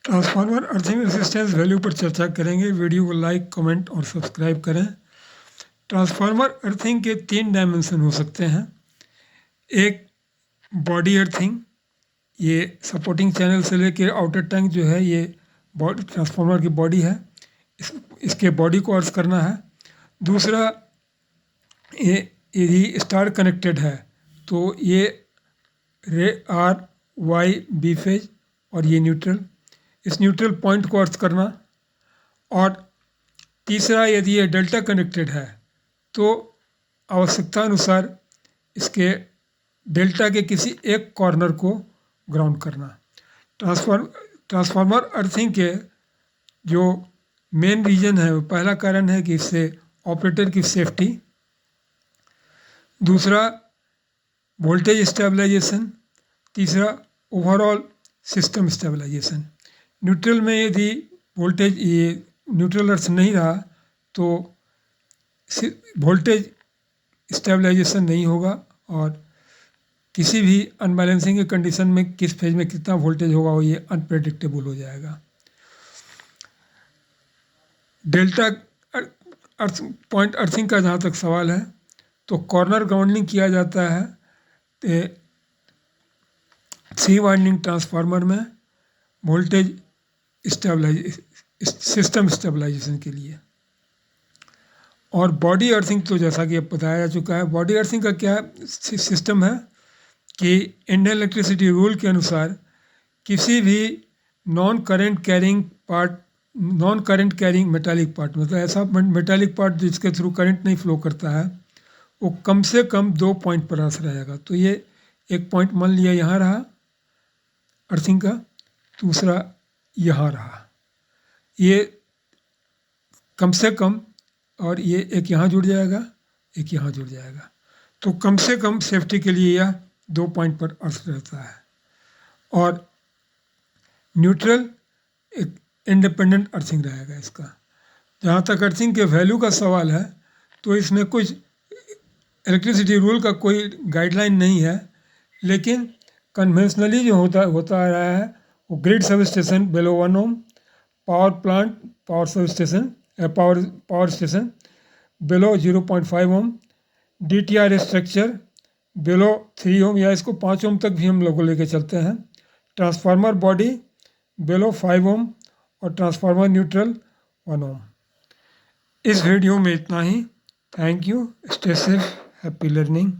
Transformer earthing resistance value पर चर्चा करेंगे। वीडियो को लाइक, कमेंट और सब्सक्राइब करें। ट्रांसफार्मर अर्थिंग के 3 डायमेंशन हो सकते हैं। एक बॉडी अर्थिंग, ये सपोर्टिंग चैनल से लेकर आउटर टैंक जो है ये बॉडी ट्रांसफार्मर की बॉडी है, इसके बॉडी को अर्थ करना है। दूसरा, ये यदि स्टार कनेक्टेड है तो ये आर वाई बी फेज और ये न्यूट्रल, इस न्यूट्रल पॉइंट को अर्थ करना। और तीसरा, यदि ये डेल्टा कनेक्टेड है तो आवश्यकता अनुसार इसके डेल्टा के किसी एक कॉर्नर को ग्राउंड करना। ट्रांसफार्मर अर्थिंग के जो मेन रीजन है, वो पहला कारण है कि इससे ऑपरेटर की सेफ्टी, दूसरा वोल्टेज स्टेबलाइजेशन, तीसरा ओवरऑल सिस्टम स्टेबलाइजेशन। न्यूट्रल में यदि वोल्टेज ये न्यूट्रल अर्थ नहीं रहा तो वोल्टेज स्टेबलाइजेशन नहीं होगा और किसी भी अनबैलेंसिंग के कंडीशन में किस फेज में कितना वोल्टेज होगा वो ये अनप्रेडिक्टेबल हो जाएगा। डेल्टा पॉइंट अर्थिंग का जहाँ तक सवाल है तो कॉर्नर ग्राउंडिंग किया जाता है 3 वाइंडिंग ट्रांसफार्मर में वोल्टेज सिस्टम स्टेबलाइजेशन के लिए। और बॉडी अर्थिंग तो जैसा कि अब बताया जा चुका है। बॉडी अर्थिंग का क्या सिस्टम है कि इंडियन इलेक्ट्रिसिटी रूल के अनुसार किसी भी non current carrying metallic part, मतलब ऐसा मेटालिक पार्ट जिसके थ्रू करंट नहीं फ्लो करता है, वो कम से कम 2 पॉइंट पर अर्थ रहेगा। तो ये एक पॉइंट मान लिया यहाँ रहा अर्थिंग का, दूसरा यहाँ रहा, ये कम से कम, और ये एक यहाँ जुड़ जाएगा, एक यहाँ जुड़ जाएगा। तो कम से कम सेफ्टी के लिए यह 2 पॉइंट पर अर्थ रहता है। और न्यूट्रल एक इंडिपेंडेंट अर्थिंग रहेगा इसका। जहाँ तक अर्थिंग के वैल्यू का सवाल है तो इसमें कुछ इलेक्ट्रिसिटी रूल का कोई गाइडलाइन नहीं है, लेकिन कन्वेंशनली जो होता आ रहा है वो grid substation below 1 ohm, power plant power substation power station below 0.5 ohm, DTR structure below 3 ohm या इसको 5 ओम तक भी हम लोग लेके चलते हैं, ट्रांसफार्मर बॉडी बिलो 5 ओम और ट्रांसफार्मर न्यूट्रल 1 ओम। इस वीडियो में इतना ही। Thank you, stay safe, happy learning.